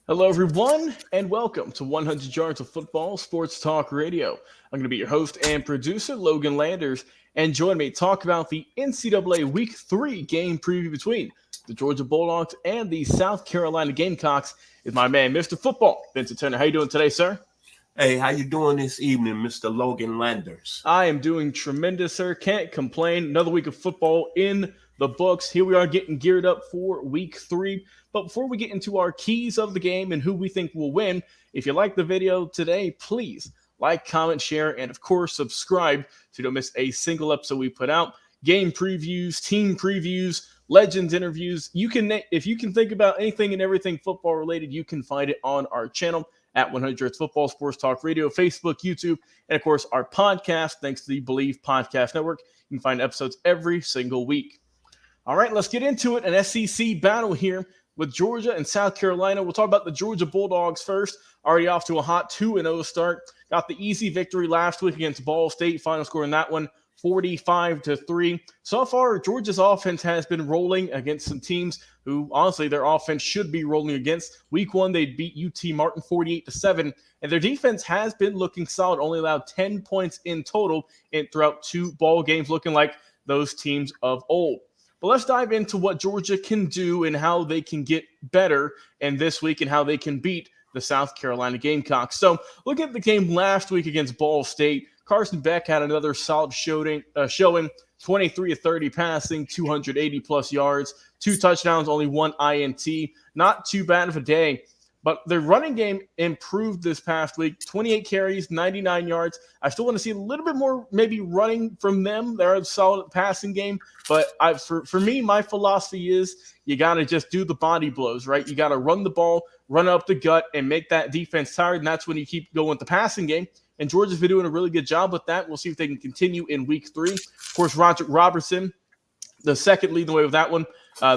Hello, everyone, and welcome to 100 Yards of Football Sports Talk Radio. I'm going to be your host and producer, Logan Landers, and join me to talk about the NCAA Week 3 game preview between the Georgia Bulldogs and the South Carolina Gamecocks is my man, Mr. Football, Vincent Turner. How you doing today, sir? Hey, how you doing this evening, Mr. Logan Landers? I am doing tremendous, sir. Can't complain. Another week of football in the books. Here we are getting geared up for week 3. But before we get into our keys of the game and who we think will win, if you like the video today, please like, comment, share, and of course, subscribe so you don't miss a single episode we put out. Game previews, team previews, legends interviews. If you can think about anything and everything football related, you can find it on our channel at 100 Football Sports Talk Radio, Facebook, YouTube, and of course our podcast, thanks to the Believe Podcast Network. You can find episodes every single week. All right, let's get into it. An SEC battle here with Georgia and South Carolina. We'll talk about the Georgia Bulldogs first. Already off to a hot 2-0 start. Got the easy victory last week against Ball State. Final score in that one, 45-3. So far, Georgia's offense has been rolling against some teams who, honestly, their offense should be rolling against. Week 1, they beat UT Martin 48-7, and their defense has been looking solid. Only allowed 10 points in total throughout 2 ball games, looking like those teams of old. But let's dive into what Georgia can do and how they can get better in this week and how they can beat the South Carolina Gamecocks. So, look at the game last week against Ball State. Carson Beck had another solid showing 23-30 passing, 280-plus yards, 2 touchdowns, only 1 INT. Not too bad of a day. But their running game improved this past week. 28 carries, 99 yards. I still want to see a little bit more maybe running from them. They're a solid passing game. But for me, my philosophy is you got to just do the body blows, right? You got to run the ball, run up the gut, and make that defense tired. And that's when you keep going with the passing game. And Georgia's been doing a really good job with that. We'll see if they can continue in week 3. Of course, Roger Robertson, the second leading the way with that one.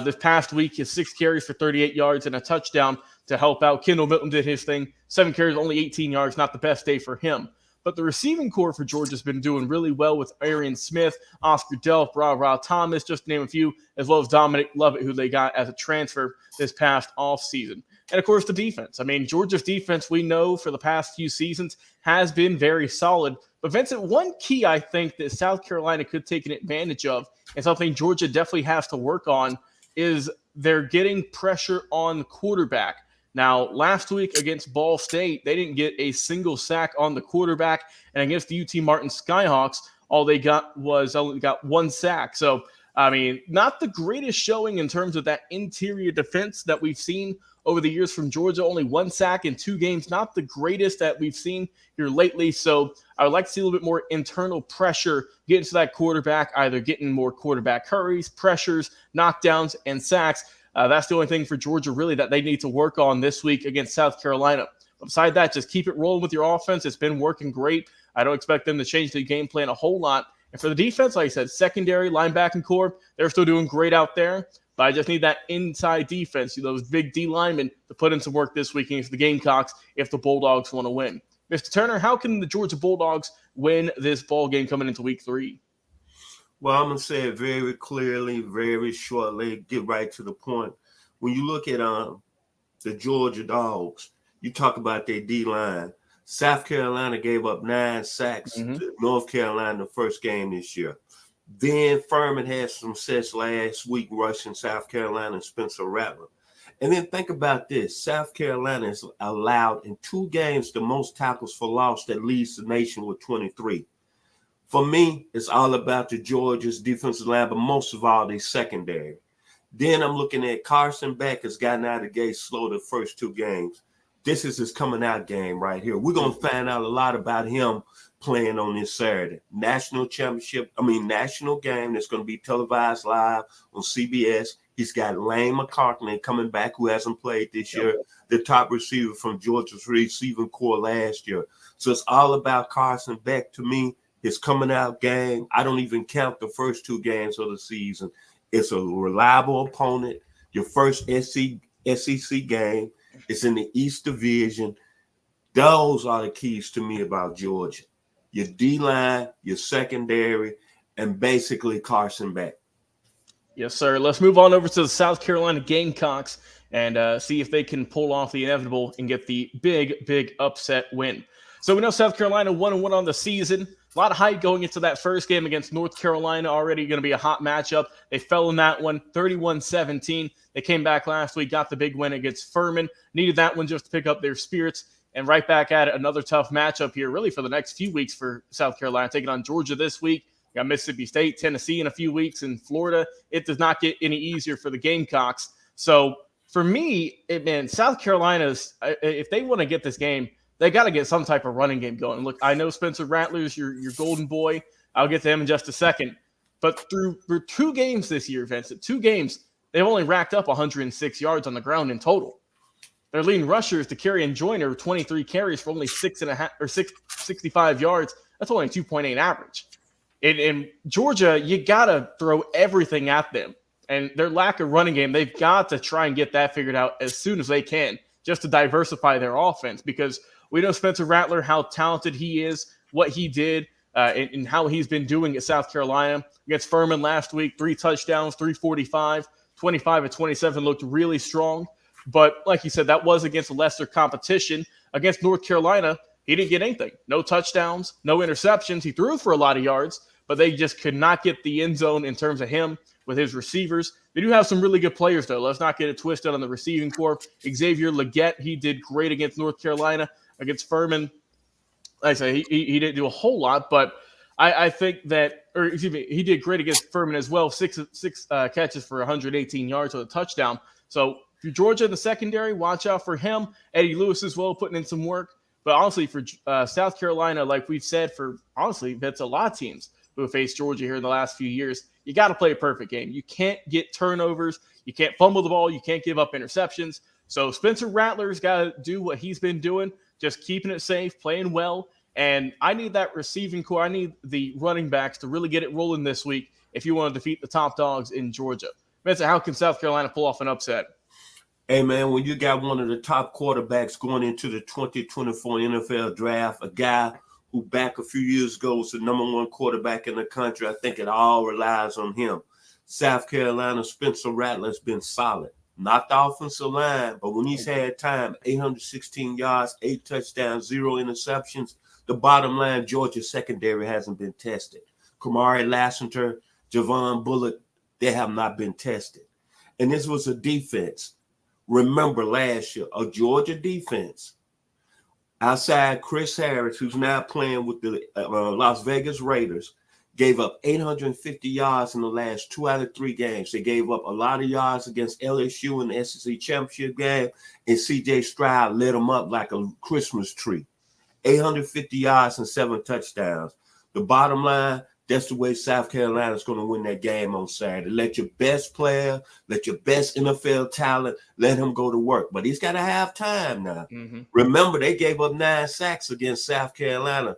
This past week, his 6 carries for 38 yards and a touchdown to help out. Kendall Milton did his thing. 7 carries, only 18 yards. Not the best day for him. But the receiving core for Georgia's been doing really well with Arian Smith, Oscar Delp, Ra Thomas, just to name a few, as well as Dominic Lovett, who they got as a transfer this past offseason. And, of course, the defense. I mean, Georgia's defense, we know for the past few seasons, has been very solid. But, Vincent, one key I think that South Carolina could take an advantage of, and something Georgia definitely has to work on, is they're getting pressure on the quarterback. Now, last week against Ball State, they didn't get a single sack on the quarterback. And against the UT Martin Skyhawks, all they got was 1 sack. So, I mean, not the greatest showing in terms of that interior defense that we've seen over the years from Georgia. Only 1 sack in 2 games. Not the greatest that we've seen here lately. So I would like to see a little bit more internal pressure get into that quarterback, either getting more quarterback hurries, pressures, knockdowns, and sacks. That's the only thing for Georgia, really, that they need to work on this week against South Carolina. But beside that, just keep it rolling with your offense. It's been working great. I don't expect them to change the game plan a whole lot. And for the defense, like I said, secondary, linebacking core, they're still doing great out there. But I just need that inside defense, those big D linemen, to put in some work this week against the Gamecocks if the Bulldogs want to win. Mr. Turner, how can the Georgia Bulldogs win this ball game coming into week 3? Well, I'm going to say it very clearly, very shortly, get right to the point. When you look at the Georgia Dogs, you talk about their D-line. South Carolina gave up 9 sacks to North Carolina the first game this year. Then Furman had some success last week rushing South Carolina and Spencer Rattler. And then think about this. South Carolina has allowed in 2 games the most tackles for loss that leads the nation with 23. For me, it's all about the Georgia's defensive line, but most of all, their secondary. Then I'm looking at Carson Beck has gotten out of the gate slow the first 2 games. This is his coming out game right here. We're going to find out a lot about him playing on this Saturday. National game that's going to be televised live on CBS. He's got Lane McCartney coming back, who hasn't played this year, the top receiver from Georgia's receiving core last year. So it's all about Carson Beck to me. His coming out game, I don't even count the first 2 games of the season. It's a reliable opponent. Your first SEC game. It's in the East Division. Those are the keys to me about Georgia. Your D-line, your secondary, and basically Carson Beck. Yes, sir. Let's move on over to the South Carolina Gamecocks. and see if they can pull off the inevitable and get the big upset win. So we know South Carolina 1-1 on the season. A lot of hype going into that first game against North Carolina, already going to be a hot matchup. They fell in that one, 31-17. They came back last week, got the big win against Furman. Needed that one just to pick up their spirits. And right back at it, another tough matchup here, really for the next few weeks for South Carolina. Taking on Georgia this week. Got Mississippi State, Tennessee in a few weeks, and Florida. It does not get any easier for the Gamecocks. So for me, South Carolina's, if they want to get this game, they got to get some type of running game going. Look, I know Spencer Rattler's your golden boy. I'll get to him in just a second. But through 2 games this year, Vincent, 2 games, they've only racked up 106 yards on the ground in total. Their leading rushers, Takarian Joyner, 23 carries for only 65 yards. That's only a 2.8 average. In Georgia, you got to throw everything at them. And their lack of running game, they've got to try and get that figured out as soon as they can, just to diversify their offense. Because we know Spencer Rattler, how talented he is, what he did, and how he's been doing at South Carolina. Against Furman last week, 3 touchdowns, 345, 25 and 27 looked really strong. But like you said, that was against a lesser competition. Against North Carolina, he didn't get anything. No touchdowns, no interceptions. He threw for a lot of yards, but they just could not get the end zone in terms of him with his receivers. They do have some really good players, though. Let's not get it twisted on the receiving corps. Xavier Legette, he did great against North Carolina. Against Furman, like I say, he didn't do a whole lot, but I think that, or excuse me, he did great against Furman as well. Six catches for 118 yards with a touchdown. So if you're Georgia in the secondary, watch out for him. Eddie Lewis as well, putting in some work. But honestly, for South Carolina, like we've said, that's a lot of teams who have faced Georgia here in the last few years. You got to play a perfect game. You can't get turnovers. You can't fumble the ball. You can't give up interceptions. So Spencer Rattler's got to do what he's been doing, just keeping it safe, playing well. And I need that receiving core. I need the running backs to really get it rolling this week if you want to defeat the top dogs in Georgia. Vincent, how can South Carolina pull off an upset? Hey, man, when you got one of the top quarterbacks going into the 2024 NFL draft, a guy who back a few years ago was the #1 quarterback in the country, I think it all relies on him. South Carolina, Spencer Rattler has been solid. Not the offensive line, but when he's had time, 816 yards, 8 touchdowns, 0 interceptions. The bottom line, Georgia's secondary hasn't been tested. Kamari Lassiter, Javon Bullock, they have not been tested. And this was a defense. Remember last year, a Georgia defense, outside Chris Harris, who's now playing with the Las Vegas Raiders, gave up 850 yards in the last 2 out of 3 games. They gave up a lot of yards against LSU in the SEC championship game, and C.J. Stroud lit them up like a Christmas tree. 850 yards and 7 touchdowns. The bottom line, that's the way South Carolina is going to win that game on Saturday. Let your best player, let your best NFL talent, let him go to work. But he's got to have time now. Mm-hmm. Remember, they gave up 9 sacks against South Carolina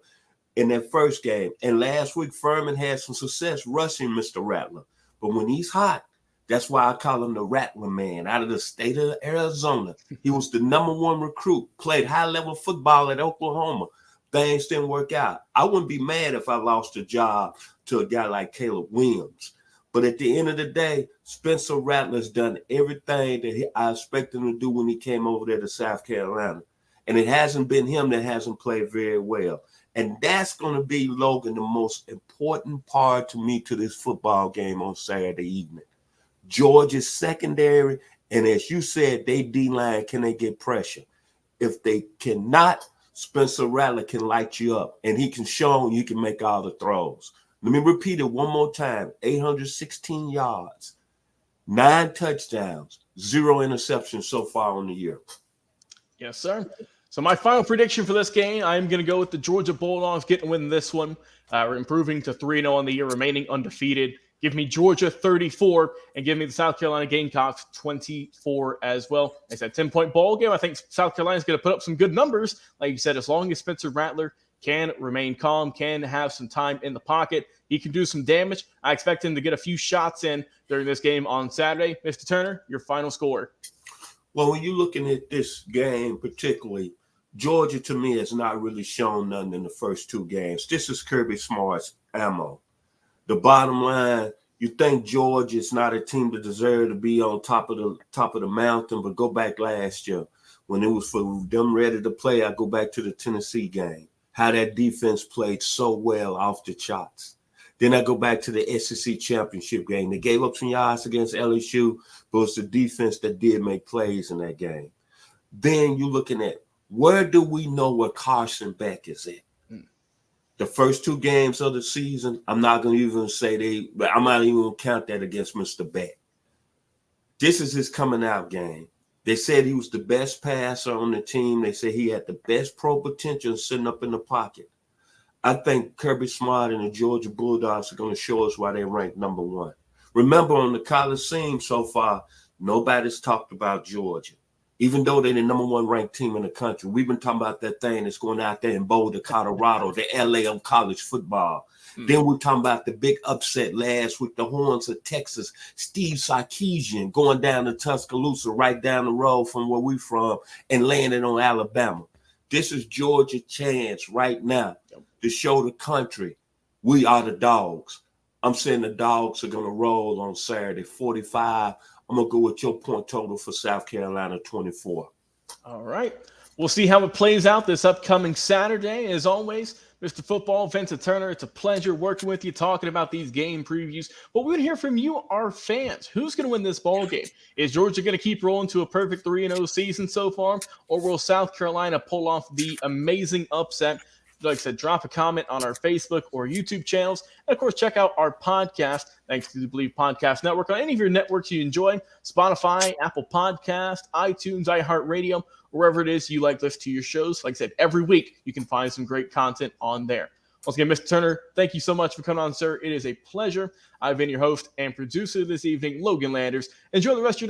in that first game. And last week, Furman had some success rushing Mr. Rattler. But when he's hot, that's why I call him the Rattler man out of the state of Arizona. He was the #1 recruit, played high-level football at Oklahoma. Things didn't work out. I wouldn't be mad if I lost a job to a guy like Caleb Williams. But at the end of the day, Spencer Rattler's done everything that I expected him to do when he came over there to South Carolina. And it hasn't been him that hasn't played very well. And that's going to be, Logan, the most important part to me to this football game on Saturday evening. Georgia's secondary, and as you said, they D-line, can they get pressure? If they cannot, Spencer Rattler can light you up, and he can show you can make all the throws. Let me repeat it one more time. 816 yards, 9 touchdowns, 0 interceptions so far on the year. Yes, sir. So my final prediction for this game, I'm going to go with the Georgia Bulldogs getting a win this one. We're improving to 3-0 on the year, remaining undefeated. Give me Georgia 34 and give me the South Carolina Gamecocks 24 as well. It's a 10-point ball game. I think South Carolina is going to put up some good numbers. Like you said, as long as Spencer Rattler can remain calm, can have some time in the pocket, he can do some damage. I expect him to get a few shots in during this game on Saturday. Mr. Turner, your final score. Well, when you're looking at this game particularly, Georgia to me has not really shown nothing in the first 2 games. This is Kirby Smart's ammo. The bottom line, You think Georgia is not a team that deserve to be on top of the mountain, but go back last year when it was for them ready to play. I go back to the Tennessee game, how that defense played so well off the charts. Then I go back to the SEC championship game. They gave up some yards against LSU, but it was the defense that did make plays in that game. Then you're looking at, where do we know where Carson Beck is at? The first 2 games of the season, I'm not going to even say but I'm not even going to count that against Mr. Beck. This is his coming out game. They said he was the best passer on the team. They said he had the best pro potential sitting up in the pocket. I think Kirby Smart and the Georgia Bulldogs are going to show us why they ranked number 1. Remember, on the college scene so far, nobody's talked about Georgia. Even though they're the number 1 ranked team in the country, we've been talking about that thing that's going out there in Boulder, Colorado, the LA of college football. Then we're talking about the big upset last week, the Horns of Texas, Steve Sarkisian going down to Tuscaloosa, right down the road from where we're from, and landing on Alabama. This is Georgia's chance right now to show the country we are the dogs. I'm saying the dogs are going to roll on Saturday, 45. I'm going to go with your point total for South Carolina, 24. All right. We'll see how it plays out this upcoming Saturday. As always, Mr. Football, Vincent Turner, it's a pleasure working with you, talking about these game previews. But we would hear from you, our fans. Who's going to win this ball game? Is Georgia going to keep rolling to a perfect 3-0 season so far? Or will South Carolina pull off the amazing upset? Like I said, drop a comment on our Facebook or YouTube channels. And, of course, check out our podcast, thanks to the Believe Podcast Network, on any of your networks you enjoy, Spotify, Apple Podcast, iTunes, iHeartRadio, wherever it is you like to listen to your shows. Like I said, every week you can find some great content on there. Once again, Mr. Turner, thank you so much for coming on, sir. It is a pleasure. I've been your host and producer this evening, Logan Landers. Enjoy the rest of your night.